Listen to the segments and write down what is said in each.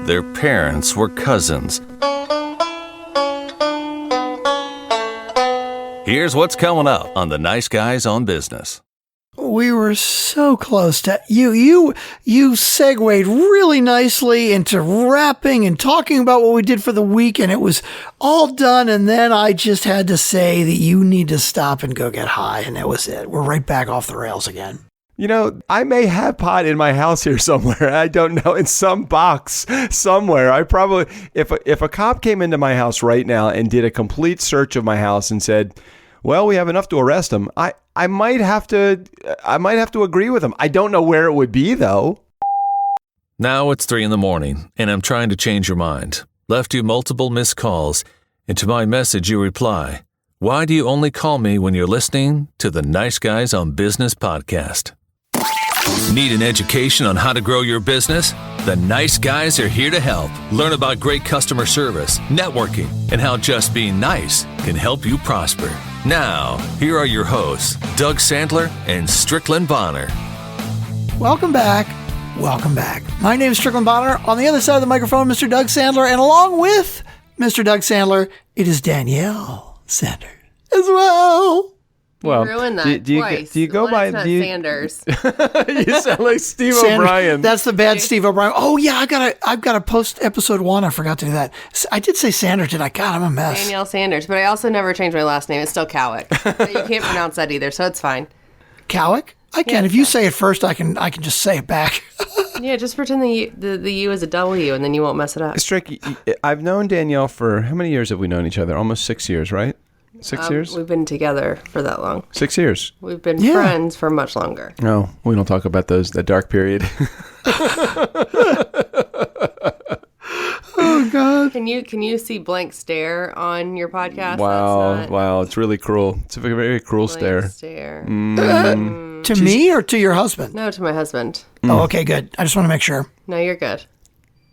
Their parents were cousins. Here's what's coming up on the Nice Guys on Business. We were so close to you segued really nicely into rapping and talking about what we did for the week, and it was all done. And then I just had to say that you need to stop and go get high, and that was it. We're right back off the rails again. You know, I may have pot in my house here somewhere. I don't know, in some box somewhere. I probably, if a cop came into my house right now and did a complete search of my house and said, well, we have enough to arrest him, I might have to agree with him. I don't know where it would be, though. Now it's 3 a.m, and I'm trying to change your mind. Left you multiple missed calls, and to my message you reply, why do you only call me when you're listening to the Nice Guys on Business podcast? Need an education on how to grow your business? The Nice Guys are here to help. Learn about great customer service, networking, and how just being nice can help you prosper. Now, here are your hosts, Doug Sandler and Strickland Bonner. Welcome back. Welcome back. My name is Strickland Bonner. On the other side of the microphone, Mr. Doug Sandler. And along with Mr. Doug Sandler, it is Danielle Sanders as well. Well, you ruined that twice. Do you go by Sanders? You sound like Steve O'Brien. That's the bad Steve O'Brien. Oh yeah, I've got to post episode 1. I forgot to do that. I did say Sanders, did I? God, I'm a mess. Danielle Sanders, but I also never changed my last name. It's still Cowick. You can't pronounce that either, so it's fine. Cowick? I can. If you say it first, I can just say it back. Yeah, just pretend the U is a W, and then you won't mess it up. Strick, I've known Danielle for, how many years have we known each other? Almost 6 years, right? 6 years? We've been together for that long. 6 years. We've been friends for much longer. No, we don't talk about that dark period. Oh God! Can you see blank stare on your podcast? Wow! It's really cruel. It's a very, very cruel stare. To me or to your husband? No, to my husband. Oh, okay, good. I just want to make sure. No, you're good.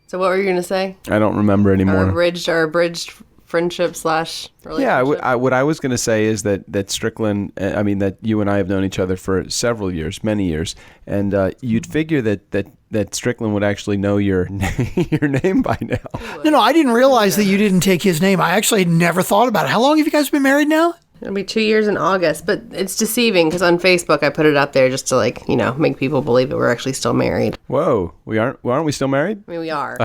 So what were you going to say? I don't remember anymore. Our abridged friendship / relationship? Yeah, what I was going to say is that Strickland, that you and I have known each other for several years, many years, and you'd figure that Strickland would actually know your name by now. No, I didn't realize that you didn't take his name. I actually never thought about it. How long have you guys been married now? It'll be 2 years in August, but it's deceiving because on Facebook I put it up there just to make people believe that we're actually still married. Whoa, aren't we still married? I mean, we are.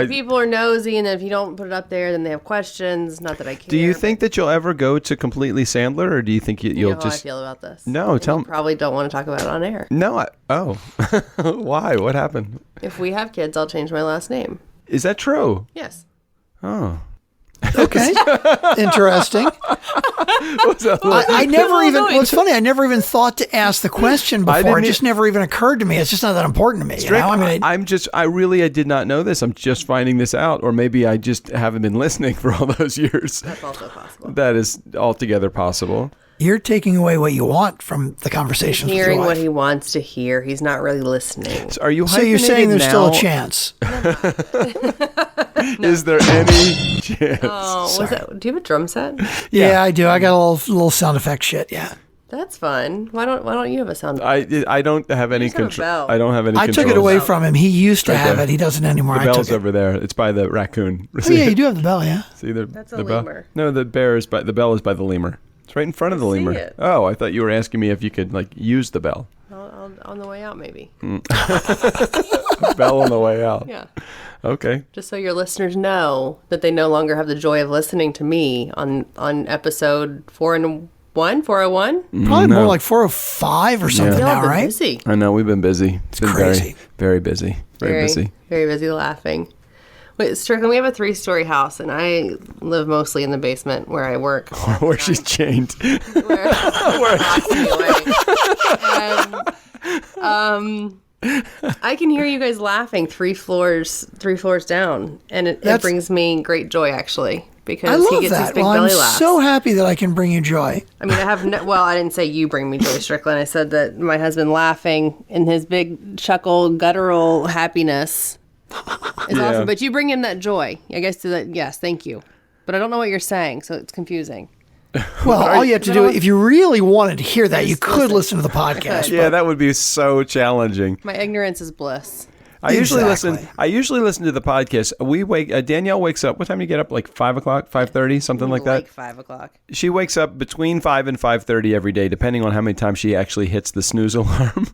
People are nosy, and if you don't put it up there, then they have questions. Not that I care. Do you think that you'll ever go to completely Sandler, or do you think you'll know just? How I feel about this? No, tell me. Probably don't want to talk about it on air. No, why? What happened? If we have kids, I'll change my last name. Is that true? Yes. Oh. Okay. Interesting. I never even. What's funny? I never even thought to ask the question before. It just never even occurred to me. It's just not that important to me. Strick, I did not know this. I'm just finding this out, or maybe I just haven't been listening for all those years. That's also possible. That is altogether possible. You're taking away what you want from the conversation. Hearing what he wants to hear. He's not really listening. So are you? So you're saying there's still a chance? No. Is there any chance? Oh, do you have a drum set? Yeah, I do. I got a little sound effect shit. Yeah. That's fun. Why don't you have a sound effect? I don't have any control. I don't have any. I took it away from him. He used to have it. He doesn't anymore. The bell's over there. It's by the raccoon. Oh, yeah, you do have the bell. Yeah. See that's a lemur. No, the bell is by the lemur. It's right in front of the lemur. It. Oh, I thought you were asking me if you could use the bell. On the way out, maybe. Bell on the way out. Yeah. Okay. Just so your listeners know that they no longer have the joy of listening to me on episode 401. Probably more like 405 or something now, right? Busy. I know we've been busy. It's been crazy. Very busy. Very busy. Very busy laughing. Wait, Strickland, we have a 3-story house, and I live mostly in the basement where I work. Where she's chained. Where I can hear you guys laughing 3 floors down, and it brings me great joy, actually, because he gets his big belly laughs. I'm so happy that I can bring you joy. I mean, I didn't say you bring me joy, Strickland. I said that my husband laughing in his big chuckle, guttural happiness is awesome. But you bring him that joy. I guess yes, thank you. But I don't know what you're saying, so it's confusing. Well, all you have to do, if you really wanted to hear that, you could listen to the podcast. Yeah, that would be so challenging. My ignorance is bliss. I usually listen to the podcast. Danielle wakes up. What time do you get up? Like 5 o'clock, 5:30, something like that. Like 5 o'clock. She wakes up between 5 and 5:30 every day, depending on how many times she actually hits the snooze alarm.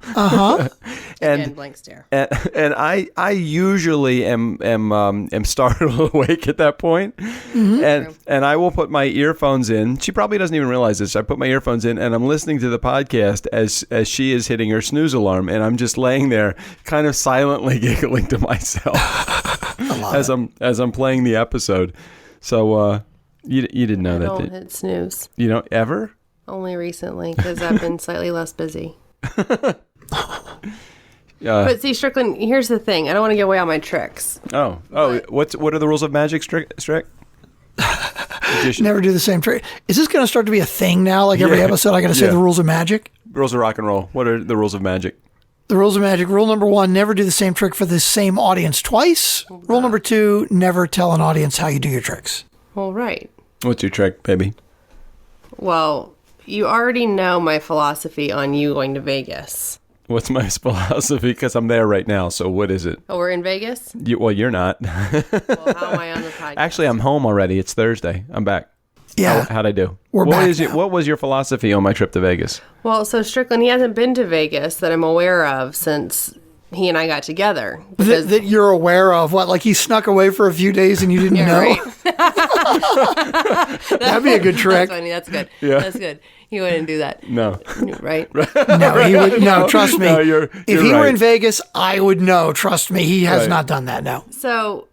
And blank stare. And I usually am startled awake at that point. And I will put my earphones in. She probably doesn't even realize this. I put my earphones in and I'm listening to the podcast as she is hitting her snooze alarm, and I'm just laying there, kind of silently giggling to myself as I'm playing the episode. So you didn't know I that, don't did hit snooze. you? Don't ever? Only recently, because I've been slightly less busy. But see, Strickland, here's the thing. I don't want to give away all my tricks. What are the rules of magic, Strick? Never do the same trick. Is this going to start to be a thing now? Like every episode, I got to say the rules of magic? Rules of rock and roll. What are the rules of magic? The rules of magic. Rule number 1, never do the same trick for the same audience twice. Rule number 2, never tell an audience how you do your tricks. Well, right. What's your trick, baby? Well, you already know my philosophy on you going to Vegas. What's my philosophy? Because I'm there right now. So what is it? Oh, we're in Vegas? You're not. Well, how am I on the podcast? Actually, I'm home already. It's Thursday. I'm back. Yeah. How'd I do? We're back now. What was your philosophy on my trip to Vegas? Well, so Strickland, he hasn't been to Vegas that I'm aware of since he and I got together. That you're aware of? What, like he snuck away for a few days and you didn't know? Right. That'd be a good trick. That's funny. That's good. Yeah. That's good. He wouldn't do that. No. Right? No, he would. No, trust me. No, you're if he right. were in Vegas, I would know. Trust me, he has not done that. No. So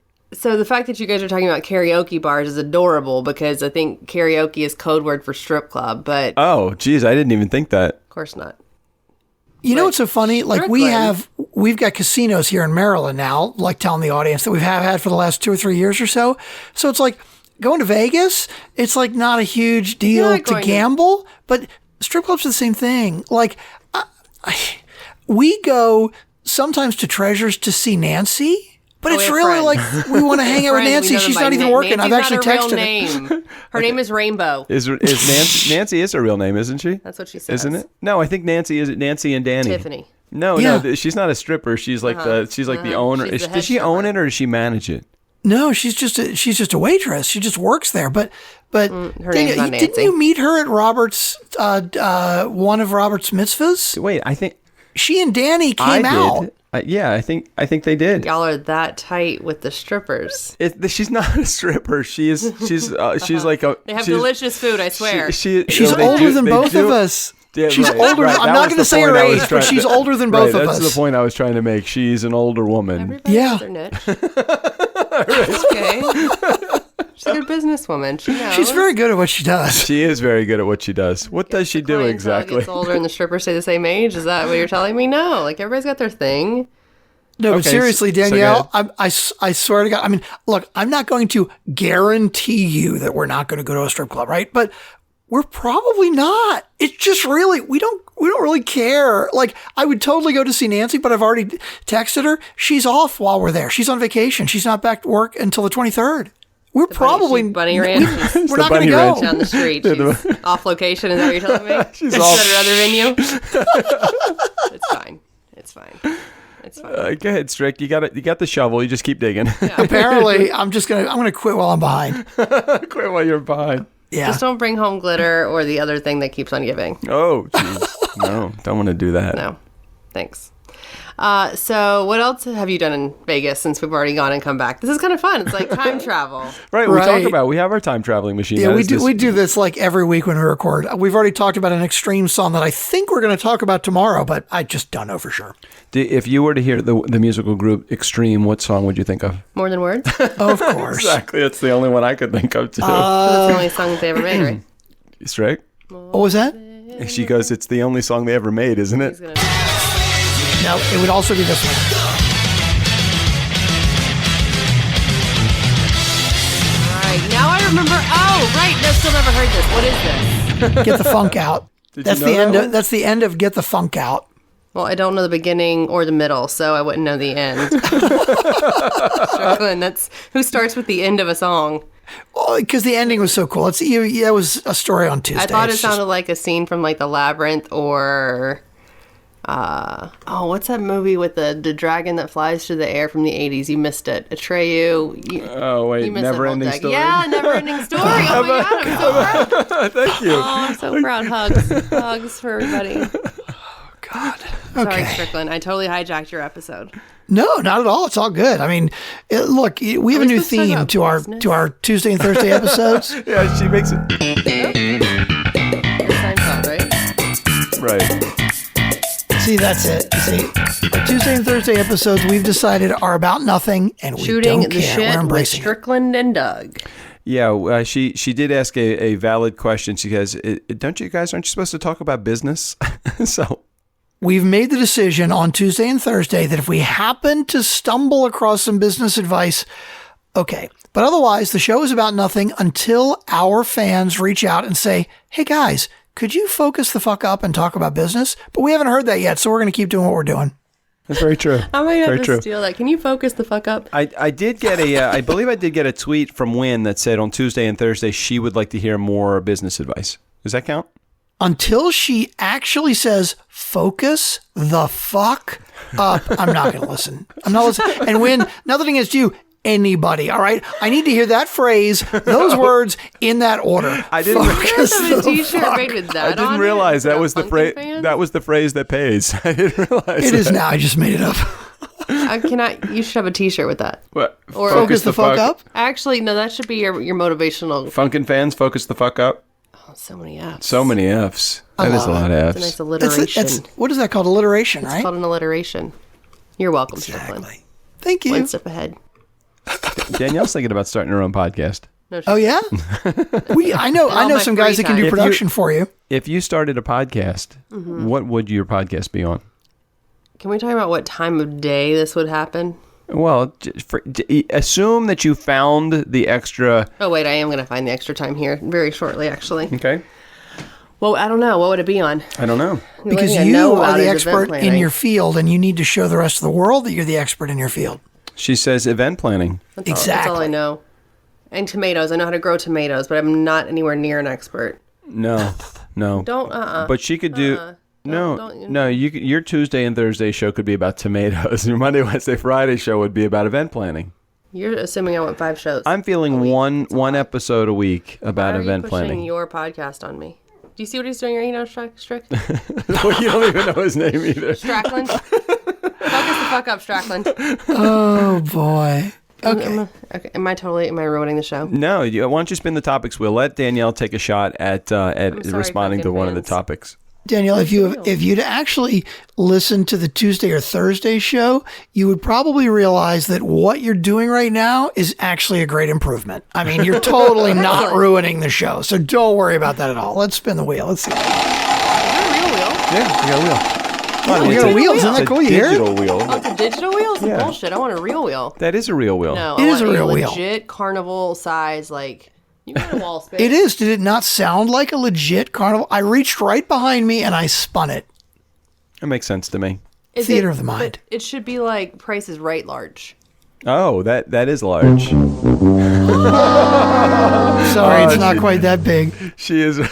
the fact that you guys are talking about karaoke bars is adorable because I think karaoke is code word for strip club, but Oh, geez, I didn't even think that. of course not. You know what's so funny? Like Strickland. we've got casinos here in Maryland now, like telling the audience that we've had for the last 2 or 3 years or so. So it's like going to Vegas, it's like not a huge deal not to going to- gamble, but strip clubs are the same thing. Like we go sometimes to Treasures to see Nancy. But it's we have really friends. like we want to hang out with Friend, we Nancy. know them She's by not even working. I've Nancy's actually not her texted real her. name. Her name is Rainbow. Is Nancy is her real name, isn't she? That's what she says. Isn't it? No, I think Nancy is Nancy and Danny. Tiffany. No, Yeah. she's not a stripper. She's like the owner. She's the head Does she own stripper. it or does she manage it? No, she's just a waitress. She just works there. But her Daniel, name's not didn't Nancy. you meet her at Robert's one of Robert's mitzvahs? Wait, I think She and Danny came out. did. Yeah, I think they did. Y'all are that tight with the strippers. She's not a stripper. She's like a. They have she's- delicious food, I swear. She's older than both of us. Yeah, She's right, older. right. I'm That not was going the to say point her I was age, trying but she's to- older than both of That's us. the point I was trying to make. She's an older woman. Everybody Yeah. has their niche. It's okay. She's a good businesswoman. She knows. She's very good at what she does. She is very good at what she does. What does she do Clientele exactly? Gets older and the strippers stay the same age. Is that what you're telling me? No. Like everybody's got their thing. No, but Okay, seriously, so go Danielle, I swear to God. I mean, look, I'm not going to guarantee you that we're not going to go to a strip club, right? But we're probably not. It's just really we don't really care. Like I would totally go to see Nancy, but I've already texted her. She's off while we're there. She's on vacation. She's not back to work until the 23rd. We're probably Bunny Ranch. we're not going Bunny to go. Ranch. Down the street. She's off location. Is that what you're telling me? She's Is off. that her other venue? It's fine. It's fine. It's fine. Go ahead, Strick. You got the shovel. You just keep digging. Apparently, I'm gonna quit while I'm behind. Quit while you're behind. Yeah. Just don't bring home glitter or the other thing that keeps on giving. Oh, jeez. No, don't want to do that. No. Thanks. So what else have you done in Vegas since we've already gone and come back? This is kind of fun. It's like time travel. Right, we Right. talk about we have our time traveling machine. Yeah, That we is do. this- We do this like every week when we record. We've already talked about an extreme song that I think we're going to talk about tomorrow, but I just don't know for sure. If you were to hear the musical group Extreme, what song would you think of? More than words? Of course. Exactly, that's the only one I could think of too. That's the only song that they ever made, right? Strick? What was that? She goes, "It's the only song they ever made, isn't it?" He's gonna- No, it would also be this one. Right. Now I remember. Oh, right. No, still never heard this. What is this? Get the funk out. Did That's you the know end. that Of, one? that's the end of Get the Funk Out. Well, I don't know the beginning or the middle, so I wouldn't know the end. Strickland, that's who starts with the end of a song. Oh, because the ending was so cool. It was a story on Tuesday. I thought it sounded like a scene from like The Labyrinth or what's that movie with the dragon that flies through the air from the 80s? You missed it. Atreyu. Never Ending Story. Yeah, Never Ending Story. Oh my God, I'm so proud. Thank you. Oh, I'm so proud. Hugs for everybody. Oh, God. Sorry, Strickland. I totally hijacked your episode. No, not at all. It's all good. I mean, look, we have a new theme to our Tuesday and Thursday episodes. Yeah, she makes it. Seinfeld, right? Right. See, that's it. See, our Tuesday and Thursday episodes we've decided are about nothing, and we Shooting don't the care. shit We're with embracing it. Strickland and Doug. Yeah, she did ask a valid question. She goes, aren't you supposed to talk about business? So We've made the decision on Tuesday and Thursday that if we happen to stumble across some business advice, okay. But otherwise, the show is about nothing until our fans reach out and say, hey guys, could you focus the fuck up and talk about business? But we haven't heard that yet, so we're going to keep doing what we're doing. that's very true. I might have to steal that. Can you focus the fuck up? I did get I believe I did get a tweet from Wynn that said on Tuesday and Thursday she would like to hear more business advice. Does that count? Until she actually says, focus the fuck up, I'm not going to listen. I'm not listening. And when, nothing against you, anybody, all right? I need to hear that phrase, those words, in that order. I didn't Focus have a the T-shirt fuck. made with that I didn't on realize it. that was the phrase. FunkNfans? That was the phrase that pays. I didn't realize It is that. now. I just made it up. You should have a T-shirt with that. What? Or Focus the fuck up? Actually, no, that should be your motivational. FunkNfans, focus the fuck up. Oh, so many F's. So many F's. That is a lot of It's a F's. nice alliteration. What is that called? Alliteration, right? It's called an alliteration. You're welcome, Strickland. Thank you. One step ahead. Danielle's thinking about starting her own podcast. No, Oh yeah, I know my some guys free that can do time. production for you. If you started a podcast, Mm-hmm. what would your podcast be on? Can we talk about what time of day this would happen? Well, assume that you found the extra. Oh, wait, I am going to find the extra time here very shortly, actually. Okay. Well, I don't know. What would it be on? I don't know. The only Because thing I you know are about the is expert event in planning. your field, and you need to show the rest of the world that you're the expert in your field. She says event planning. That's Exactly. all I know. And tomatoes. I know how to grow tomatoes, but I'm not anywhere near an expert. No. Don't, But she could do. don't- No. Your Tuesday and Thursday show could be about tomatoes. Your Monday, Wednesday, Friday show would be about event planning. You're assuming I want 5 shows. I'm feeling one episode a week about Why are event you pushing planning. your podcast on me? Do you see what he's doing right now, Strick? Well, you don't even know his name either. Strickland? Focus the fuck up, Strickland. Oh boy. Okay. Okay. Am I ruining the show? No, why don't you spin the topics wheel? Let Danielle take a shot at sorry, responding to one of the FunkNfans. topics. Danielle, if you'd actually listened to the Tuesday or Thursday show, you would probably realize that what you're doing right now is actually a great improvement. I mean, you're totally not ruining the show, so don't worry about that at all. Let's spin the wheel. Let's see. Is there a real wheel? Yeah, you got a wheel. We got a wheel. Isn't that cool? You hear it? Digital wheel. Oh, it's a digital wheel? It's Yeah. bullshit. I want a real wheel. That is a real wheel. No, It I is want a real wheel. legit carnival size, like, you got a wall space. It is. Did it not sound like a legit carnival? I reached right behind me and I spun it. That makes sense to me. Is Theater of the mind. But it should be like Price is Right large. Oh, that is large. Sorry, it's not quite that big. She is. Are we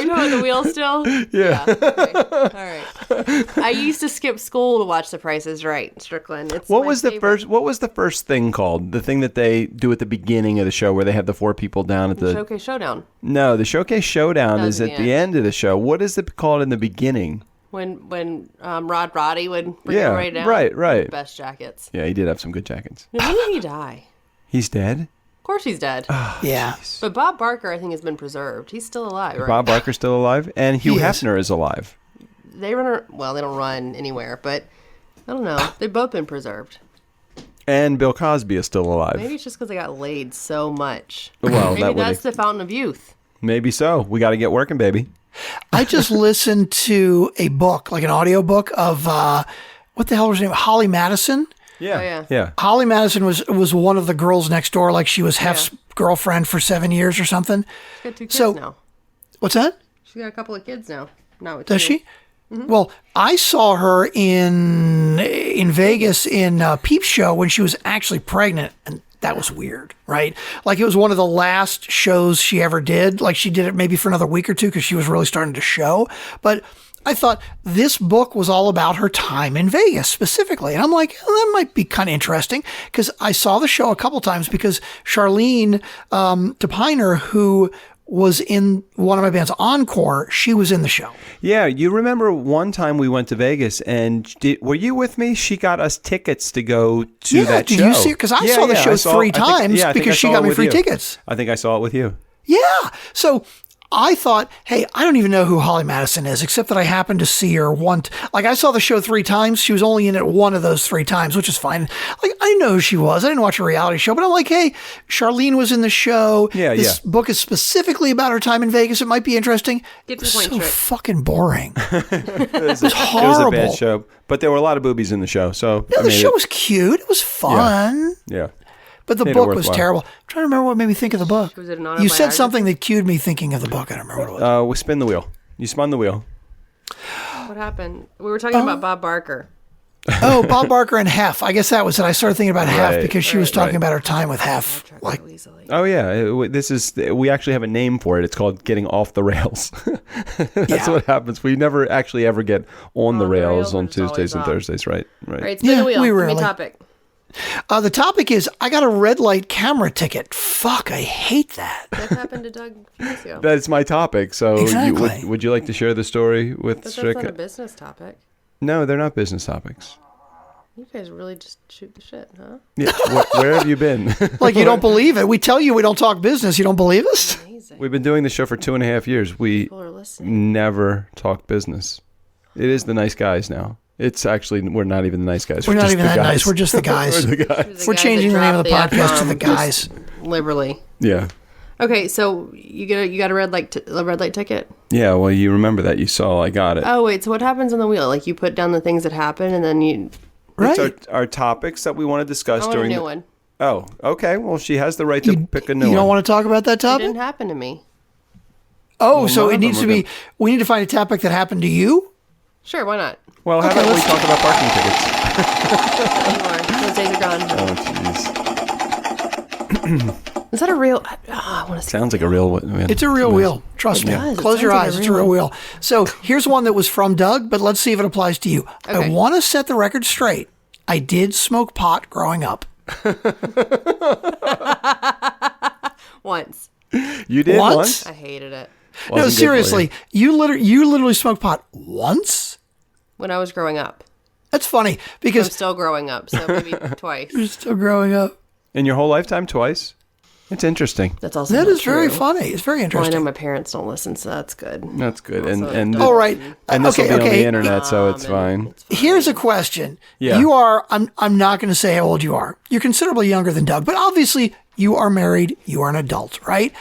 talking about the wheel still? Yeah. Okay. All right. I used to skip school to watch The Price is Right, Strickland. It's What my was the favorite. first? What was the first thing called? The thing that they do at the beginning of the show, where they have the 4 people down at the. Showcase Showdown? No, the Showcase Showdown That is was at the the end of the show. What is it called in the beginning? When Rod Roddy would bring Yeah, everybody down. right. Best jackets. Yeah, he did have some good jackets. Now, when did he die? He's dead. Of course he's dead. Yeah. But Bob Barker, I think, has been preserved. He's still alive, right? Bob Barker's still alive, and Hugh He is. Hefner is alive. They run. Well, they don't run anywhere, but I don't know. They've both been preserved. And Bill Cosby is still alive. Maybe it's just because they got laid so much. Well, Maybe that would that's the fountain of youth. maybe so. We got to get working, baby. I just listened to a book, like an audio book of, what the hell was her name? Holly Madison. Yeah, Oh, yeah. yeah. Holly Madison was one of the girls next door, like she was Hef's girlfriend for 7 years or something. She's got 2 kids So- now. What's that? She's got a couple of kids now. Not with Does 2. she? Well, I saw her in Vegas in Peep Show when she was actually pregnant, and that was weird, right? Like it was one of the last shows she ever did. Like she did it maybe for another week or two because she was really starting to show. But I thought this book was all about her time in Vegas specifically. And I'm like, well, that might be kind of interesting because I saw the show a couple times because Charlene DePiner, who was in one of my bands, Encore, she was in the show. Yeah, you remember one time we went to Vegas and were you with me? She got us tickets to go to that show. Did you see it? Because I saw the show three times because she got me free tickets. I think I saw it with you. Yeah. So I thought, hey, I don't even know who Holly Madison is, except that I happened to see her like I saw the show 3 times. She was only in it one of those 3 times, which is fine. Like I didn't know who she was. I didn't watch a reality show, but I'm like, hey, Charlene was in the show. Yeah, this book is specifically about her time in Vegas. It might be interesting. Get to It the was point, so Strick. fucking boring. It was horrible. It was a bad show, but there were a lot of boobies in the show. So No, the show was cute. It was fun. Yeah. But the Made it book was worthwhile. terrible. I'm trying to remember what made me think of the book. Was it an You said autobiography? something that cued me thinking of the book. I don't remember what it was. We spin the wheel. You spun the wheel. What happened? We were talking about Bob Barker. Oh, Bob Barker and Hef. I guess that was it. I started thinking about Hef Right. because she was talking Right. about her time with Hef. Track Like, so easily. Oh yeah, we actually have a name for it. It's called getting off the rails. That's Yeah. what happens. We never actually ever get on the rails we're on just always Tuesdays and off. Thursdays, right? All Right. right, spin Yeah, the wheel. we Give me a rarely- topic. the topic is I got a red light camera ticket. Fuck, I hate that. That happened to Doug a few years ago. That's my topic. So Exactly. would you like to share the story with But that's Strick? not a business topic. No, they're not business topics. You guys really just shoot the shit, huh? Yeah, where have you been? Like you don't believe it. We tell you we don't talk business. You don't believe us? Amazing. We've been doing the show for 2.5 years. We People are listening. never talk business. It is the nice guys now. It's actually, we're not even the nice guys. We're not just even the that guys. nice. We're just the guys. We're the guys. We're changing the name of the podcast to the guys. Liberally. Yeah. Okay, so you got a red light ticket. Yeah, well, you remember that. You saw I got it. Oh wait, so what happens on the wheel? Like you put down the things that happen, and then you. Right. It's our topics that we want to discuss I want a during new the- one. Oh, okay. Well, she has the right to pick a new You one. don't want to talk about that It topic? didn't happen to me. Oh, so none it of needs them to are be. We need to find a topic that happened to you. Sure, why not? Well, how Okay, about we let's- talk about parking tickets? Anymore. Those days are gone. Oh, jeez. Is that a real? I want to see. Sounds like a real one. It's a real wheel. Trust me. does. It Close your sounds like eyes. a It's a real real wheel. So here's one that was from Doug, but let's see if it applies to you. I Okay. want to set the record straight. I did smoke pot growing up. Once. You did Once? once? I hated it No, Wasn't good for seriously. You literally smoked pot once? when I was growing up. That's funny I'm because still growing up, so maybe twice. you're still growing up. In your whole lifetime, twice? It's interesting. That's also That not is very true. funny. It's very Well, I know interesting. my parents don't listen, so that's good. That's good. And Also, and don't- All right. and this will okay, be on okay. the internet, so it's fine. It's fine. Here's a question. Yeah. You are, I'm not going to say how old you are. You're considerably younger than Doug, but obviously you are married. You are an adult, right?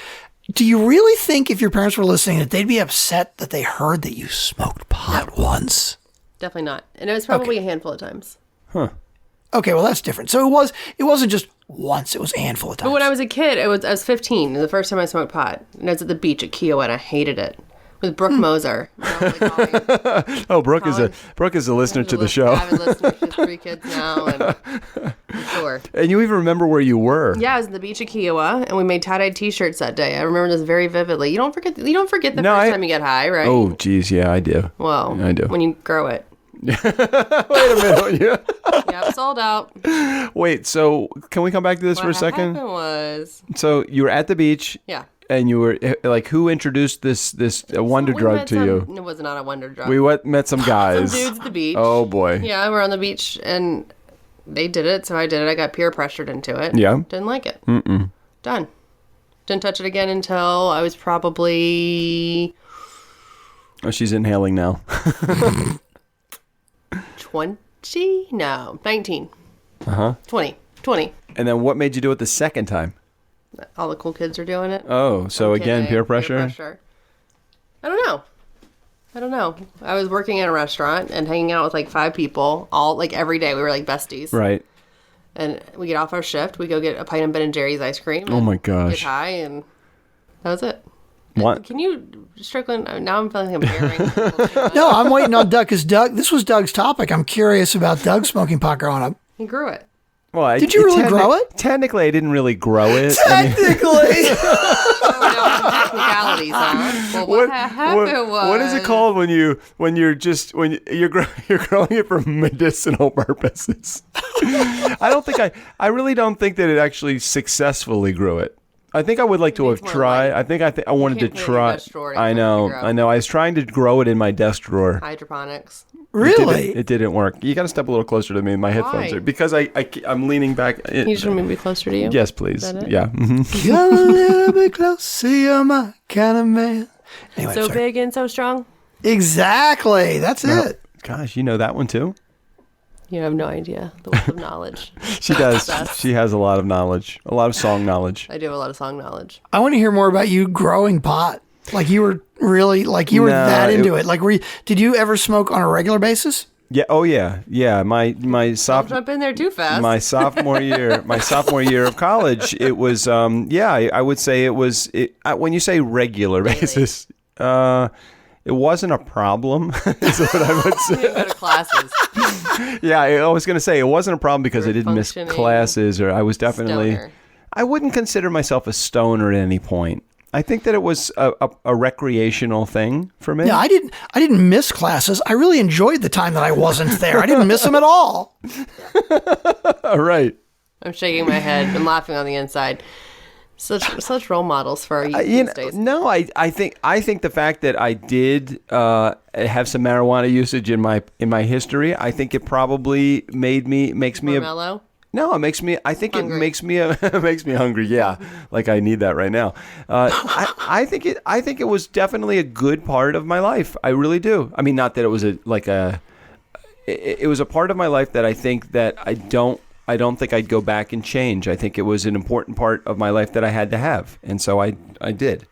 Do you really think if your parents were listening that they'd be upset that they heard that you smoked pot once? Definitely not. And it was probably a handful of times. Okay, well, that's different. So it wasn't just once. It was a handful of times. But when I was a kid, I was 15. The first time I smoked pot, and I was at the beach at Kiowa, and I hated it. With Brooke Moser. Oh, Brooke is a listener to the show. Avid listener. She has 3 kids now, and I'm sure. And you even remember where you were. Yeah, I was at the beach at Kiowa, and we made tie-dye T-shirts that day. I remember this very vividly. You don't forget the No, first time you get high, right? Oh, geez, yeah, I do. Well, I do. when you grow it. Wait a minute. Yeah, it's sold out. Wait, so can we come back to this for a What second? happened was, So you were at the beach, yeah. and you were like, who introduced this wonder We drug met to some- you? It was not a wonder drug. We met some guys. Some dudes at the beach. Oh boy. Yeah, we're on the beach, and they did it, so I did it. I got peer pressured into it. Yeah. Didn't like it. Done. Didn't touch it again until I was probably Oh, she's inhaling now. 20? No, 19. 20. And then what made you do it the second time? All the cool kids are doing it. Oh, so I'm again, kidding. peer pressure? I don't know. I was working in a restaurant and hanging out with like 5 people all like every day. We were like besties. Right. And we get off our shift. We go get a pint of Ben & Jerry's ice cream. Oh my Get gosh. high, and that was it. What? Can you, Strickland? Now I'm feeling like I'm bearing. No, I'm waiting on Doug because this was Doug's topic. I'm curious about Doug smoking pot growing up. He grew it. Well, Did you really grow it? Technically, I didn't really grow it. Technically. Technicalities, huh? Well, what happened was... What is it called when you're growing it for medicinal purposes? I really don't think that it actually successfully grew it. I think I would like to have tried. I think I wanted to try. I know. I was trying to grow it in my desk drawer. Hydroponics. Really? It didn't work. You got to step a little closer to me. My headphones are because I'm leaning back. You just want me to be closer to you? Yes, please. Yeah. Mm-hmm. Come a little bit closer, you're my kind of man. Anyway, so big and so strong. Exactly. That's it. Gosh, you know that one too? You have no idea the wealth of knowledge. She does. She has a lot of knowledge, a lot of song knowledge. I do have a lot of song knowledge. I want to hear more about you growing pot. Like you were really, like you were that into it. Like, did you ever smoke on a regular basis? Yeah. Oh yeah. Yeah. My Don't jump in there too fast. My sophomore year of college, it was. I would say it was. When you say regular basis, it wasn't a problem. Is what I would say. You go to classes. Yeah, I was going to say it wasn't a problem because I didn't miss classes, or I was definitely. Stoner. I wouldn't consider myself a stoner at any point. I think that it was a recreational thing for me. Yeah, I didn't miss classes. I really enjoyed the time that I wasn't there. I didn't miss them at all. Right. I'm shaking my head. I'm laughing on the inside. Such role models for our youth these days. No, I think the fact that I did have some marijuana usage in my history, I think it probably makes me mellow. No, it makes me. I think hungry. It makes me hungry. Yeah, like I need that right now. I think it was definitely a good part of my life. I really do. I mean, not that it was it was a part of my life that I think that I don't think I'd go back and change. I think it was an important part of my life that I had to have, and so I did.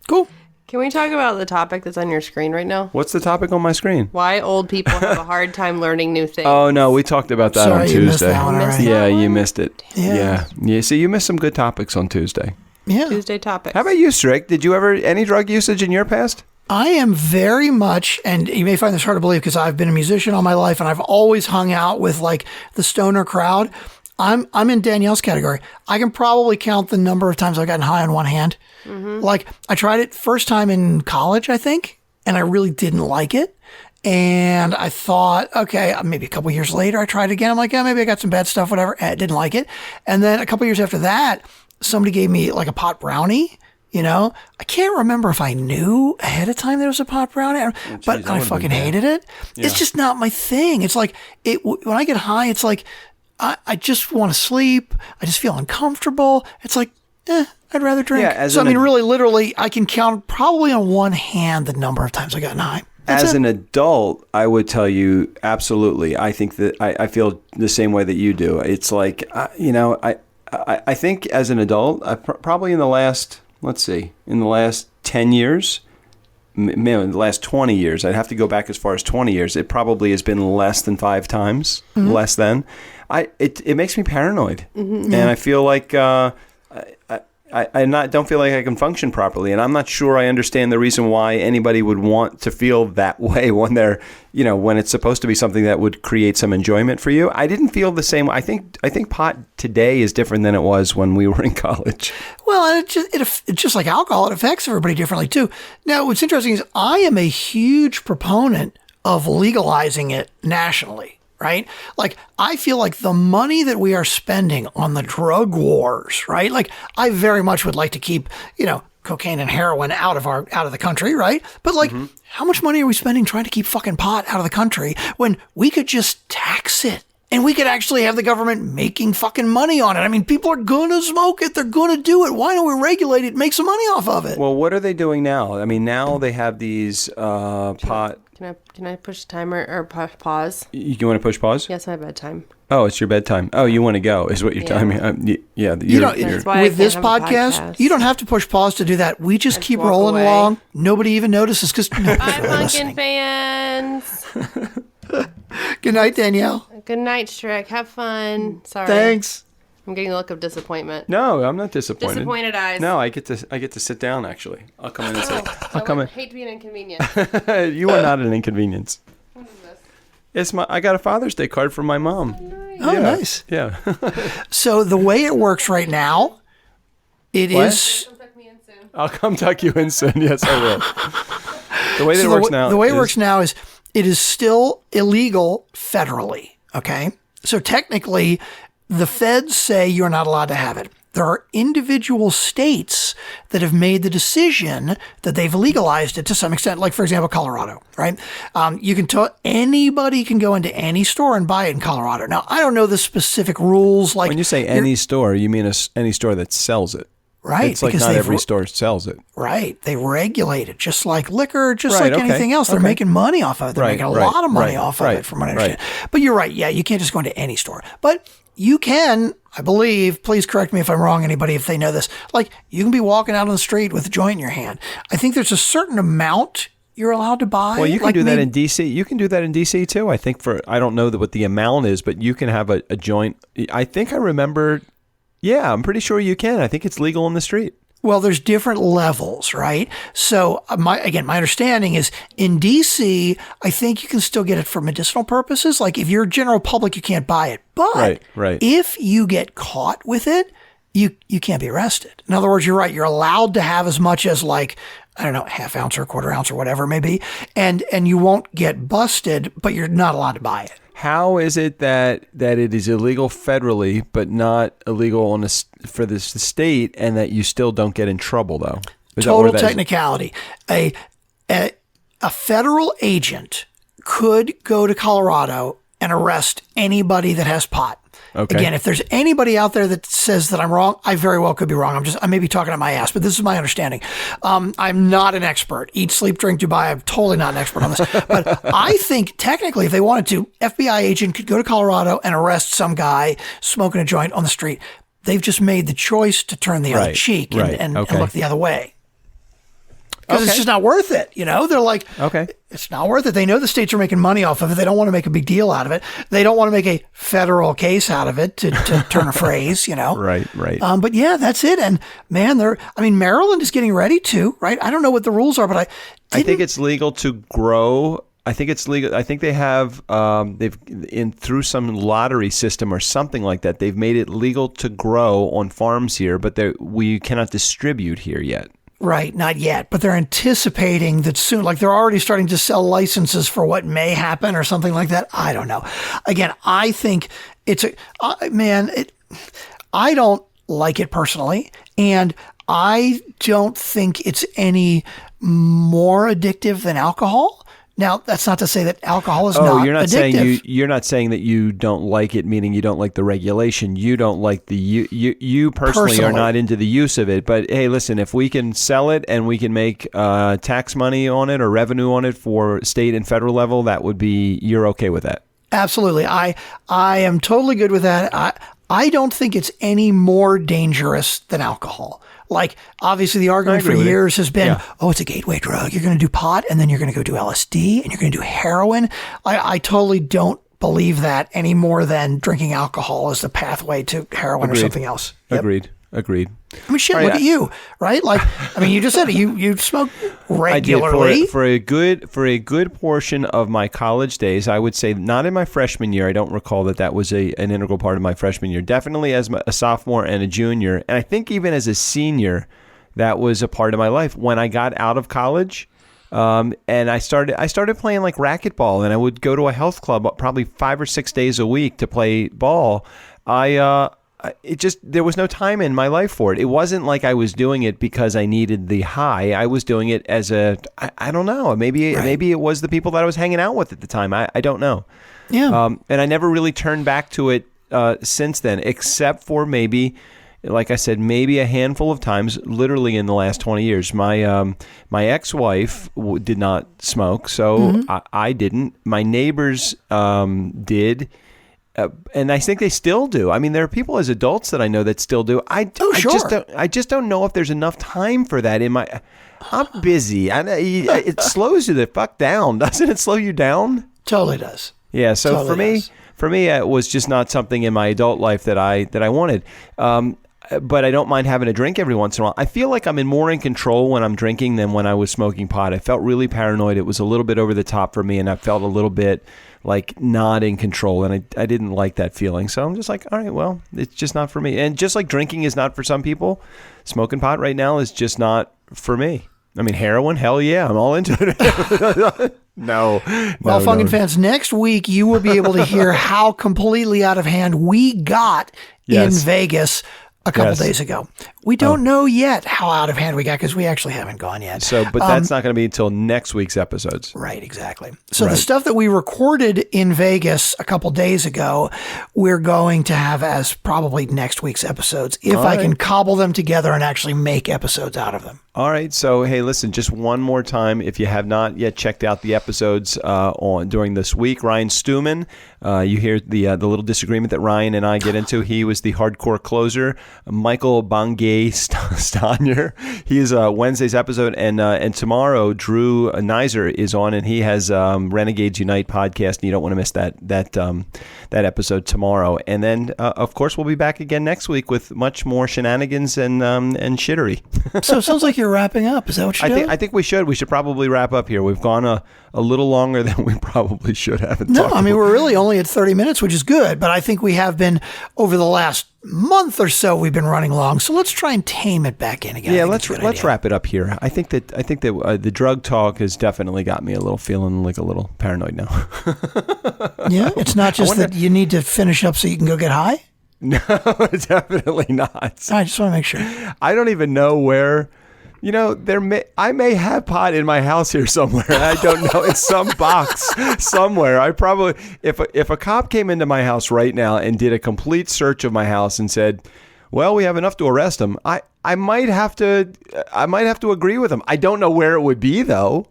Cool. Can we talk about the topic that's on your screen right now? What's the topic on my screen? Why old people have a hard time learning new things. Oh, no, we talked about that on Tuesday. You missed that one already. Yeah, you missed it. Yeah. So you missed some good topics on Tuesday. Yeah. Tuesday topics. How about you, Strick? Did you ever any drug usage in your past? I am very much, and you may find this hard to believe because I've been a musician all my life and I've always hung out with like the stoner crowd. I'm in Danielle's category. I can probably count the number of times I've gotten high on one hand. Mm-hmm. Like I tried it first time in college, I think, and I really didn't like it. And I thought, okay, maybe a couple years later, I tried it again. I'm like, yeah, maybe I got some bad stuff, whatever. I didn't like it. And then a couple years after that, somebody gave me like a pot brownie. You know, I can't remember if I knew ahead of time there was a pot brownie, but I fucking hated it. Yeah. It's just not my thing. It's like when I get high, it's like I just want to sleep. I just feel uncomfortable. It's like, I'd rather drink. Yeah, so I mean, really, literally, I can count probably on one hand the number of times I got high. As an adult, I would tell you absolutely. I think that I feel the same way that you do. It's like, I think as an adult, probably in the last, in the last 10 years, in the last 20 years, I'd have to go back as far as 20 years. It probably has been less than 5 times, less than. It makes me paranoid, and I feel like don't feel like I can function properly, and I'm not sure I understand the reason why anybody would want to feel that way when they're, when it's supposed to be something that would create some enjoyment for you. I didn't feel the same. I think pot today is different than it was when we were in college. Well, it's just like alcohol. It affects everybody differently too. Now, what's interesting is I am a huge proponent of legalizing it nationally. Right? Like, I feel like the money that we are spending on the drug wars, right? Like, I very much would like to keep, cocaine and heroin out of the country, right? But like, how much money are we spending trying to keep fucking pot out of the country when we could just tax it? And we could actually have the government making fucking money on it. I mean, people are going to smoke it. They're going to do it. Why don't we regulate it, make some money off of it? Well, what are they doing now? I mean, now they have these pot... Can I push timer or pause? You want to push pause? Yes, my bedtime. Oh, it's your bedtime. Oh, you want to go is what you're telling me. With this podcast, you don't have to push pause to do that. We just keep rolling along. Nobody even notices because nobody's listening. FunkNfans. Good night, Danielle. Good night, Strick. Have fun. Sorry. Thanks. I'm getting a look of disappointment. No, I'm not disappointed. Disappointed eyes. No, I get to sit down. Actually, I'll come in and sit. I hate to be an inconvenience. You are not an inconvenience. What is this? I got a Father's Day card from my mom. Oh, nice. Yeah. So the way it works right now, it is. I'll come tuck you in soon. Yes, I will. The way that it works now. The way it works now is it is still illegal federally. Okay. So technically, the feds say you're not allowed to have it. There are individual states that have made the decision that they've legalized it to some extent, like, for example, Colorado, right? You can anybody can go into any store and buy it in Colorado. Now, I don't know the specific rules. Like, when you say any store, you mean any store that sells it. Right. It's like not every store sells it. Right. They regulate it just like liquor, just like anything else. They're making money off of it. They're making a lot of money off of it, from what I understand. But you're right. Yeah, you can't just go into any store. But you can, I believe, please correct me if I'm wrong, anybody, if they know this, like you can be walking out on the street with a joint in your hand. I think there's a certain amount you're allowed to buy. Well, you can do that in D.C. You can do that in D.C. too. I think I don't know what the amount is, but you can have a joint. I think I remember. Yeah, I'm pretty sure you can. I think it's legal in the street. Well, there's different levels, right? So my understanding is in DC, I think you can still get it for medicinal purposes. Like if you're general public, you can't buy it. But if you get caught with it, you can't be arrested. In other words, you're right. You're allowed to have as much as like, I don't know, half ounce or quarter ounce or whatever it may be. And you won't get busted, but you're not allowed to buy it. How is it that it is illegal federally, but not illegal for the state, and that you still don't get in trouble, though? Total technicality. A federal agent could go to Colorado and arrest anybody that has pot. Okay. Again, if there's anybody out there that says that I'm wrong, I very well could be wrong. I may be talking out my ass, but this is my understanding. I'm not an expert. Eat, sleep, drink, Dubai. I'm totally not an expert on this. But I think technically, if they wanted to, FBI agent could go to Colorado and arrest some guy smoking a joint on the street. They've just made the choice to turn the other cheek and look the other way. Because it's just not worth it. You know, they're like, it's not worth it. They know the states are making money off of it. They don't want to make a big deal out of it. They don't want to make a federal case out of it to turn a phrase, you know? Right. But yeah, that's it. And man, Maryland is getting ready to, right? I don't know what the rules are, but I think it's legal to grow. I think it's legal. I think they have, through some lottery system or something like that, they've made it legal to grow on farms here, but we cannot distribute here yet. Right, not yet, but they're anticipating that soon, like they're already starting to sell licenses for what may happen or something like that. I don't know. Again, I think I don't like it personally, and I don't think it's any more addictive than alcohol. Now, that's not to say that alcohol is not addictive. You're not saying that you don't like it, meaning you don't like the regulation. You don't like you personally are not into the use of it. But hey, listen, if we can sell it and we can make tax money on it or revenue on it for state and federal level, you're okay with that. Absolutely. I am totally good with that. I don't think it's any more dangerous than alcohol. Like, obviously, the argument for years has been, it's a gateway drug. You're going to do pot, and then you're going to go do LSD, and you're going to do heroin. I totally don't believe that any more than drinking alcohol is the pathway to heroin or something else. Yep. Agreed. I mean, shit, look at you, right? Like, I mean, you just said it. You smoke regularly. I did for a good portion of my college days. I would say not in my freshman year. I don't recall that was an integral part of my freshman year. Definitely as a sophomore and a junior, and I think even as a senior, that was a part of my life. When I got out of college, and I started playing like racquetball, and I would go to a health club probably 5 or 6 days a week to play ball. There was no time in my life for it. It wasn't like I was doing it because I needed the high. I was doing it as I don't know. Maybe it was the people that I was hanging out with at the time. I don't know. Yeah. And I never really turned back to it since then, except for maybe, like I said, maybe a handful of times, literally in the last 20 years. My ex-wife did not smoke, so I didn't. My neighbors did. And I think they still do. I mean, there are people as adults that I know that still do. I just don't know if there's enough time for that in my. I'm busy. It slows you the fuck down, doesn't it? Slow you down? Totally does. Yeah. So for me, it was just not something in my adult life that I wanted. But I don't mind having a drink every once in a while. I feel like I'm more in control when I'm drinking than when I was smoking pot. I felt really paranoid. It was a little bit over the top for me, and I felt a little bit like not in control, and I didn't like that feeling. So I'm just like, all right, well, it's just not for me. And just like drinking is not for some people, smoking pot right now is just not for me. I mean, heroin, hell yeah, I'm all into it. No. Well, FunkNfans, next week you will be able to hear how completely out of hand we got in Vegas a couple days ago. We don't know yet how out of hand we got because we actually haven't gone yet. So, but that's not going to be until next week's episodes. Right, exactly. So the stuff that we recorded in Vegas a couple days ago, we're going to have as probably next week's episodes if I can cobble them together and actually make episodes out of them. All right. So, hey, listen, just one more time. If you have not yet checked out the episodes during this week, Ryan Stuman, you hear the little disagreement that Ryan and I get into. He was the hardcore closer. Michael Bangay Stanier, he is Wednesday's episode. And tomorrow, Drew Nizer is on, and he has Renegades Unite podcast. And you don't want to miss that episode tomorrow. And then, of course, we'll be back again next week with much more shenanigans and shittery. So it sounds like you're wrapping up. Is that what you're doing? I think we should. We should probably wrap up here. We've gone a little longer than we probably should have. No, I mean, we're really only at 30 minutes, which is good. But I think we have been, over the last month or so, we've been running long. So let's try and tame it back in again. Yeah, let's wrap it up here. I think that the drug talk has definitely got me feeling like a little paranoid now. Yeah, it's not just that you need to finish up so you can go get high? No, definitely not. I just want to make sure. I don't even know where. I may have pot in my house here somewhere. I don't know, in some box somewhere. I probably, if a cop came into my house right now and did a complete search of my house and said, "Well, we have enough to arrest him," I might have to agree with him. I don't know where it would be though.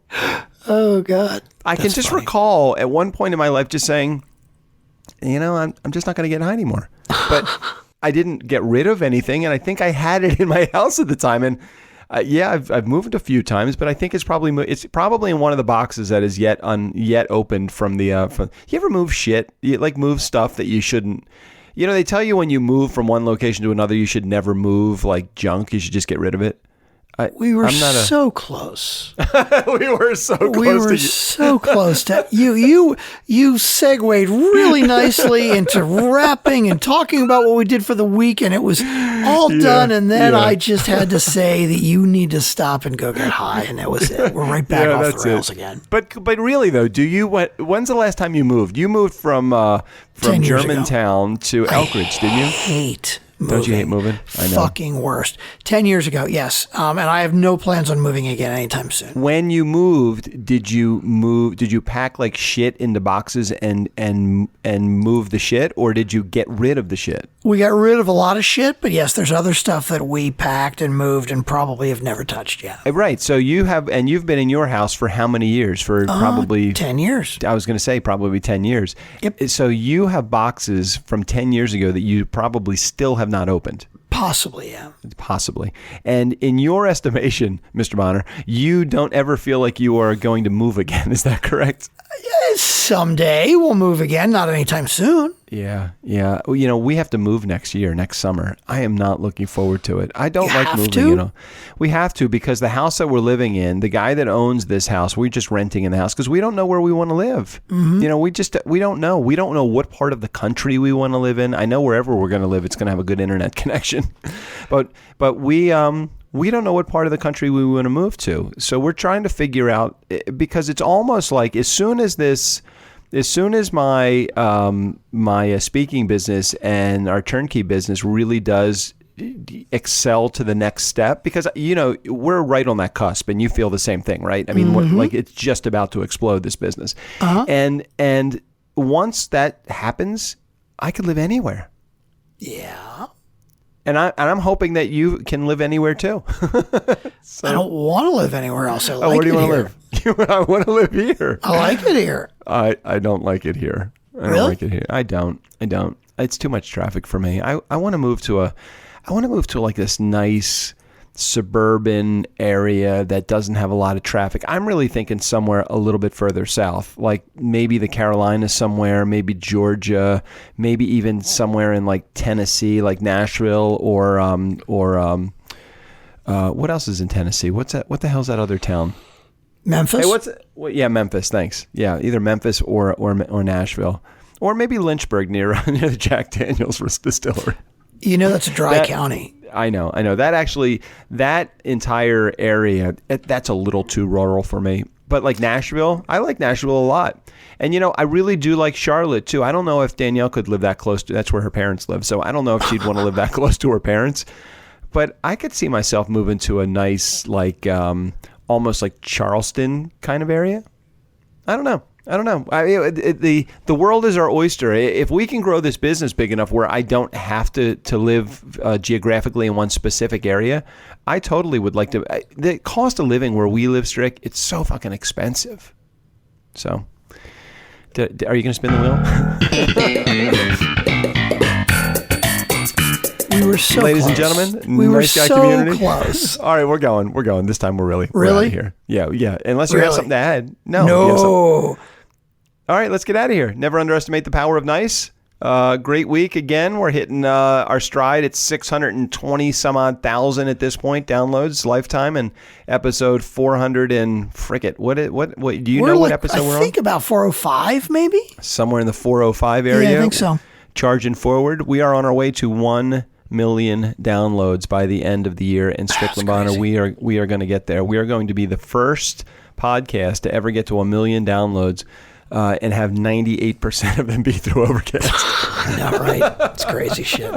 Oh God! I can just recall at one point in my life just saying, I'm just not going to get high anymore. But I didn't get rid of anything, and I think I had it in my house at the time, and. I've moved a few times, but I think it's probably in one of the boxes that is yet opened from the. You ever move shit? You move stuff that you shouldn't. They tell you when you move from one location to another, you should never move like junk. You should just get rid of it. We were so close. We were so close. We were so close to you. You segued really nicely into rapping and talking about what we did for the week, and it was all done. And then I just had to say that you need to stop and go get high, and that was it. We're right back off the rails again. But really though, when's the last time you moved? You moved from Germantown to Elkridge, didn't you? Hate moving. Don't you hate moving? I know. Fucking worst. 10 years ago, yes. And I have no plans on moving again anytime soon. When you moved, did you pack like shit into boxes and move the shit, or did you get rid of the shit? We got rid of a lot of shit, but yes, there's other stuff that we packed and moved and probably have never touched yet. Right. So you've been in your house for how many years? For probably 10 years. I was going to say probably 10 years. Yep. So you have boxes from 10 years ago that you probably still have not opened. Possibly, yeah. Possibly. And in your estimation, Mr. Bonner, you don't ever feel like you are going to move again. Is that correct? Someday we'll move again, not anytime soon. Yeah. We have to move next summer. I am not looking forward to it. I don't like moving. We have to, because the house that we're living in, the guy that owns this house, we're just renting in the house because we don't know where we want to live. Mm-hmm. We don't know. We don't know what part of the country we want to live in. I know wherever we're going to live, it's going to have a good internet connection, but we don't know what part of the country we want to move to. So we're trying to figure out, because it's almost like as soon as my my speaking business and our turnkey business really does excel to the next step, because we're right on that cusp, and you feel the same thing, right? I mean, like it's just about to explode, this business. Uh-huh. And once that happens, I could live anywhere. Yeah. And I'm hoping that you can live anywhere too. So, I don't want to live anywhere else. I like where do you want to live? I want to live here. I like it here. I don't like it here. I don't like it here. I don't. It's too much traffic for me. I want to move to like this nice suburban area that doesn't have a lot of traffic. I'm really thinking somewhere a little bit further south, like maybe the Carolinas somewhere, maybe Georgia, maybe even somewhere in like Tennessee, like Nashville, or what else is in Tennessee? What the hell's that other town? Memphis? Yeah, Memphis. Thanks. Yeah, either Memphis or Nashville, or maybe Lynchburg near the Jack Daniel's distillery. That's a dry county. I know. That entire area, that's a little too rural for me. But like Nashville, I like Nashville a lot. And, I really do like Charlotte, too. I don't know if Danielle could live that close to, that's where her parents live. So I don't know if she'd want to live that close to her parents. But I could see myself moving to a nice, like, almost like Charleston kind of area. I don't know. The world is our oyster. If we can grow this business big enough where I don't have to live geographically in one specific area, I totally would like to. The cost of living where we live, Strick, it's so fucking expensive. So, are you going to spin the wheel? We were so Ladies close. and gentlemen, we were nice guy so community. close. All right, we're going. This time we're out of here. Yeah. Unless you have something to add. No. No. All right, let's get out of here. Never underestimate the power of nice. Great week again. We're hitting our stride. It's 620 some odd thousand at this point downloads lifetime, and episode 400 and what do you know what episode we're on? I think about 405 maybe. Somewhere in the 405 area. Yeah, I think so. Charging forward. We are on our way to 1 million downloads by the end of the year in Strickland Bonner. We are going to get there. We are going to be the first podcast to ever get to 1 million downloads. And have 98% of them be through Overcast. Not right. It's crazy shit.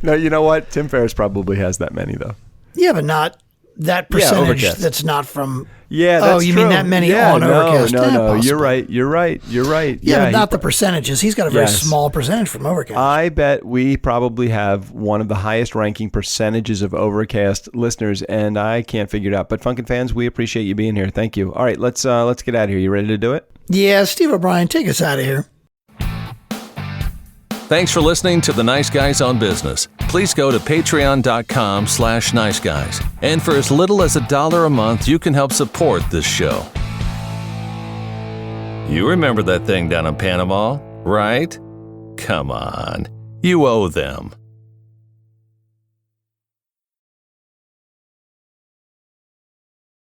No, you know what? Tim Ferriss probably has that many, though. Yeah, but not that percentage Overcast. that's not from... Yeah, that's you true. mean that many on Overcast? No. Possible. You're right. Yeah, but not the percentages. He's got a very small percentage from Overcast. I bet we probably have one of the highest ranking percentages of Overcast listeners, and I can't figure it out. But FunkNfans, we appreciate you being here. Thank you. All right, let's get out of here. You ready to do it? Yeah, Steve O'Brien, take us out of here. Thanks for listening to the Nice Guys on Business. Please go to patreon.com/niceguys. And for as little as $1 a month, you can help support this show. You remember that thing down in Panama, right? Come on. You owe them.